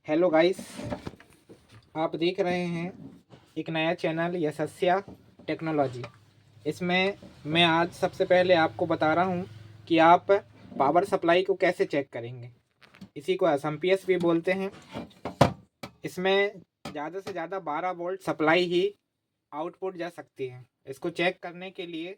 Hello guys, आप देख रहे हैं एक नया चैनल यशस्या टेक्नोलॉजी। इसमें मैं आज सबसे पहले आपको बता रहा हूँ कि आप पावर सप्लाई को कैसे चेक करेंगे। इसी को एसएमपीएस भी बोलते हैं। इसमें ज़्यादा से ज़्यादा 12 वोल्ट सप्लाई ही आउटपुट जा सकती है। इसको चेक करने के लिए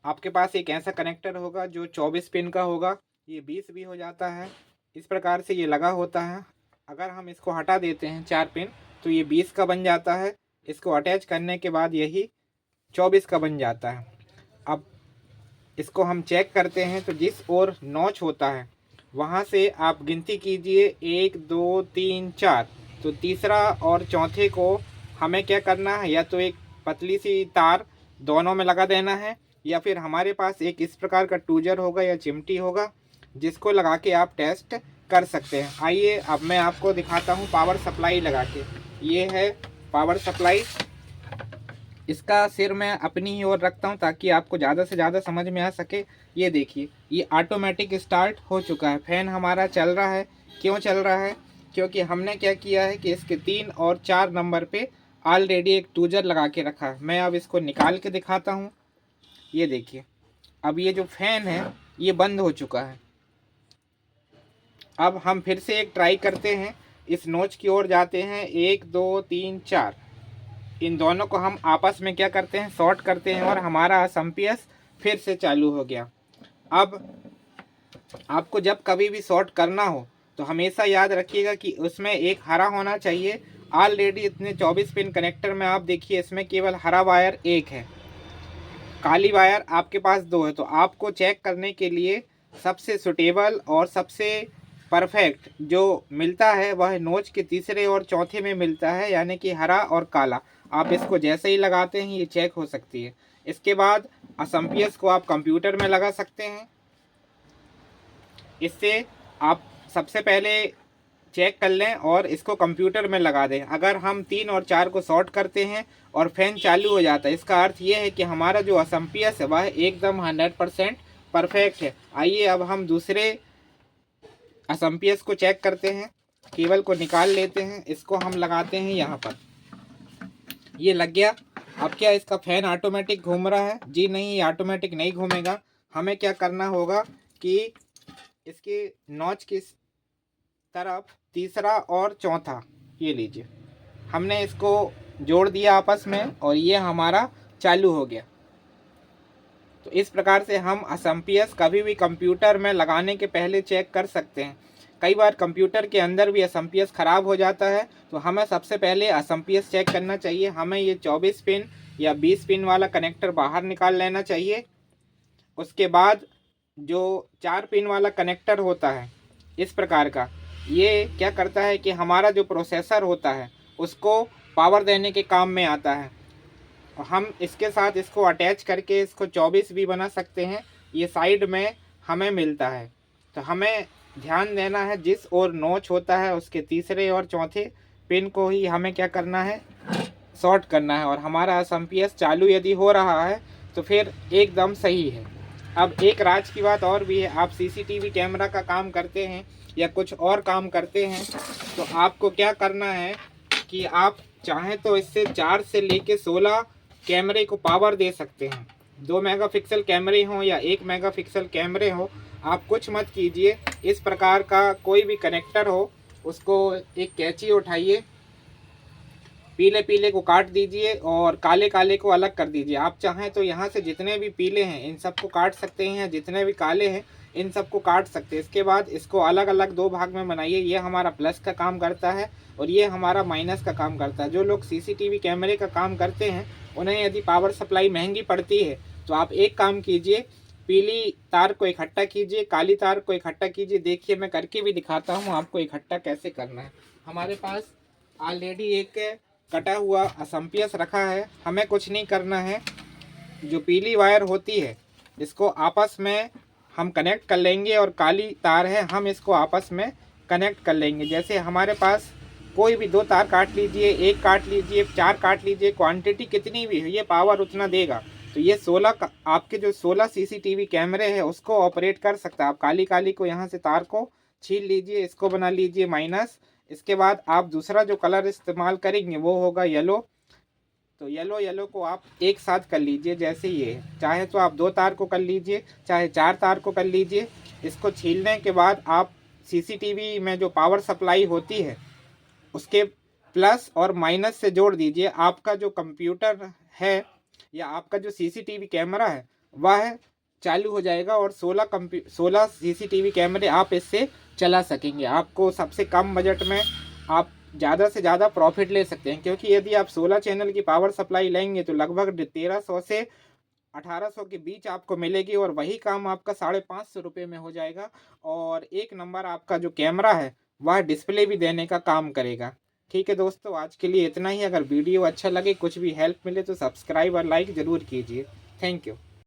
आपके पास एक ऐसा कनेक्टर होगा जो 24 पिन का होगा। ये 20 भी हो जाता है। इस प्रकार से ये लगा होता है। अगर हम इसको हटा देते हैं 4 पिन तो ये 20 का बन जाता है। इसको अटैच करने के बाद यही 24 का बन जाता है। अब इसको हम चेक करते हैं तो जिस ओर नॉच होता है वहाँ से आप गिनती कीजिए 1 2 3 4। तो तीसरा और चौथे को हमें क्या करना है, या तो एक पतली सी तार दोनों में लगा देना है, या फिर हमारे पास एक इस प्रकार का टूजर होगा या चिमटी होगा जिसको लगा के आप टेस्ट कर सकते हैं। आइए अब मैं आपको दिखाता हूँ पावर सप्लाई लगा के। ये है पावर सप्लाई। इसका सिर मैं अपनी ही ओर रखता हूँ ताकि आपको ज़्यादा से ज़्यादा समझ में आ सके। ये देखिए, ये ऑटोमेटिक स्टार्ट हो चुका है। फैन हमारा चल रहा है। क्यों चल रहा है? क्योंकि हमने क्या किया है कि इसके 3 और 4 नंबर पे ऑलरेडी एक टूजर लगा के रखा है। मैं अब इसको निकाल के दिखाता हूँ। ये देखिए, अब ये जो फैन है ये बंद हो चुका है। अब हम फिर से एक ट्राई करते हैं। इस नोच की ओर जाते हैं, 1 2 3 4। इन दोनों को हम आपस में क्या करते हैं, शॉर्ट करते हैं, और हमारा एसएमपीएस फिर से चालू हो गया। अब आपको जब कभी भी शॉर्ट करना हो तो हमेशा याद रखिएगा कि उसमें एक हरा होना चाहिए। ऑलरेडी इतने 24 पिन कनेक्टर में आप देखिए, इसमें केवल हरा वायर एक है, काली वायर आपके पास 2 है। तो आपको चेक करने के लिए सबसे सुटेबल और सबसे परफेक्ट जो मिलता है वह नोच के तीसरे और चौथे में मिलता है, यानी कि हरा और काला। आप इसको जैसे ही लगाते हैं ये चेक हो सकती है। इसके बाद एसएमपीएस को आप कंप्यूटर में लगा सकते हैं। इससे आप सबसे पहले चेक कर लें और इसको कंप्यूटर में लगा दें। अगर हम 3 और 4 को शॉर्ट करते हैं और फैन चालू हो जाता है, इसका अर्थ ये है कि हमारा जो एसएमपीएस है वह एकदम 100% परफेक्ट है। आइए अब हम दूसरे एसएमपीएस को चेक करते हैं। केबल को निकाल लेते हैं, इसको हम लगाते हैं यहाँ पर। ये लग गया। अब क्या इसका फैन ऑटोमेटिक घूम रहा है? जी नहीं, ये ऑटोमेटिक नहीं घूमेगा। हमें क्या करना होगा कि इसके नॉच की तरफ तीसरा और चौथा, ये लीजिए, हमने इसको जोड़ दिया आपस में और ये हमारा चालू हो गया। तो इस प्रकार से हम एसएमपीएस कभी भी कंप्यूटर में लगाने के पहले चेक कर सकते हैं। कई बार कंप्यूटर के अंदर भी एसएमपीएस ख़राब हो जाता है, तो हमें सबसे पहले एसएमपीएस चेक करना चाहिए। हमें ये 24 पिन या 20 पिन वाला कनेक्टर बाहर निकाल लेना चाहिए। उसके बाद जो 4 पिन वाला कनेक्टर होता है इस प्रकार का, ये क्या करता है कि हमारा जो प्रोसेसर होता है उसको पावर देने के काम में आता है। हम इसके साथ इसको अटैच करके इसको 24 भी बना सकते हैं। ये साइड में हमें मिलता है। तो हमें ध्यान देना है, जिस ओर नोच होता है उसके तीसरे और चौथे पिन को ही हमें क्या करना है, शॉर्ट करना है। और हमारा एसएमपीएस चालू यदि हो रहा है तो फिर एकदम सही है। अब एक राज की बात और भी है, आप सीसीटीवी कैमरा का काम करते हैं या कुछ और काम करते हैं तो आपको क्या करना है कि आप चाहें तो इससे 4 से लेके 16 कैमरे को पावर दे सकते हैं। 2 मेगापिक्सल कैमरे हों या 1 मेगापिक्सल कैमरे हो, आप कुछ मत कीजिए। इस प्रकार का कोई भी कनेक्टर हो उसको एक कैंची उठाइए, पीले पीले को काट दीजिए और काले काले को अलग कर दीजिए। आप चाहें तो यहाँ से जितने भी पीले हैं इन सबको काट सकते हैं, जितने भी काले हैं इन सबको काट सकते हैं। इसके बाद इसको अलग अलग 2 भाग में बनाइए। ये हमारा प्लस का काम करता है और ये हमारा माइनस का काम करता है। जो लोग सीसीटीवी कैमरे का काम करते हैं उन्हें यदि पावर सप्लाई महंगी पड़ती है तो आप एक काम कीजिए, पीली तार को इकट्ठा कीजिए, काली तार को इकट्ठा कीजिए। देखिए मैं करके भी दिखाता हूँ आपको इकट्ठा कैसे करना है। हमारे पास ऑलरेडी एक कटा हुआ एसएमपीएस रखा है। हमें कुछ नहीं करना है। जो पीली वायर होती है इसको आपस में हम कनेक्ट कर लेंगे और काली तार है हम इसको आपस में कनेक्ट कर लेंगे। जैसे हमारे पास कोई भी 2 तार काट लीजिए, 1 काट लीजिए, 4 काट लीजिए, क्वांटिटी कितनी भी है ये पावर उतना देगा। तो ये 16 आपके जो 16 सीसीटीवी कैमरे हैं उसको ऑपरेट कर सकता है। आप काली काली को यहाँ से तार को छील लीजिए, इसको बना लीजिए माइनस, इसके बाद आप दूसरा जो कलर इस्तेमाल करेंगे वो होगा येलो। तो येलो को आप एक साथ कर लीजिए, जैसे ये है। चाहे तो आप 2 तार को कर लीजिए, चाहे 4 तार को कर लीजिए। इसको छीलने के बाद आप सीसीटीवी में जो पावर सप्लाई होती है उसके प्लस और माइनस से जोड़ दीजिए। आपका जो कंप्यूटर है या आपका जो सीसीटीवी कैमरा है वह चालू हो जाएगा और 16 सीसीटीवी कैमरे आप इससे चला सकेंगे। आपको सबसे कम बजट में आप ज़्यादा से ज़्यादा प्रॉफिट ले सकते हैं, क्योंकि यदि आप 16 चैनल की पावर सप्लाई लेंगे तो लगभग 1300 से 1800 के बीच आपको मिलेगी और वही काम आपका 550 रुपये में हो जाएगा। और एक नंबर आपका जो कैमरा है वह डिस्प्ले भी देने का काम करेगा। ठीक है दोस्तों, आज के लिए इतना ही। अगर वीडियो अच्छा लगे, कुछ भी हेल्प मिले तो सब्सक्राइब और लाइक ज़रूर कीजिए। Thank you.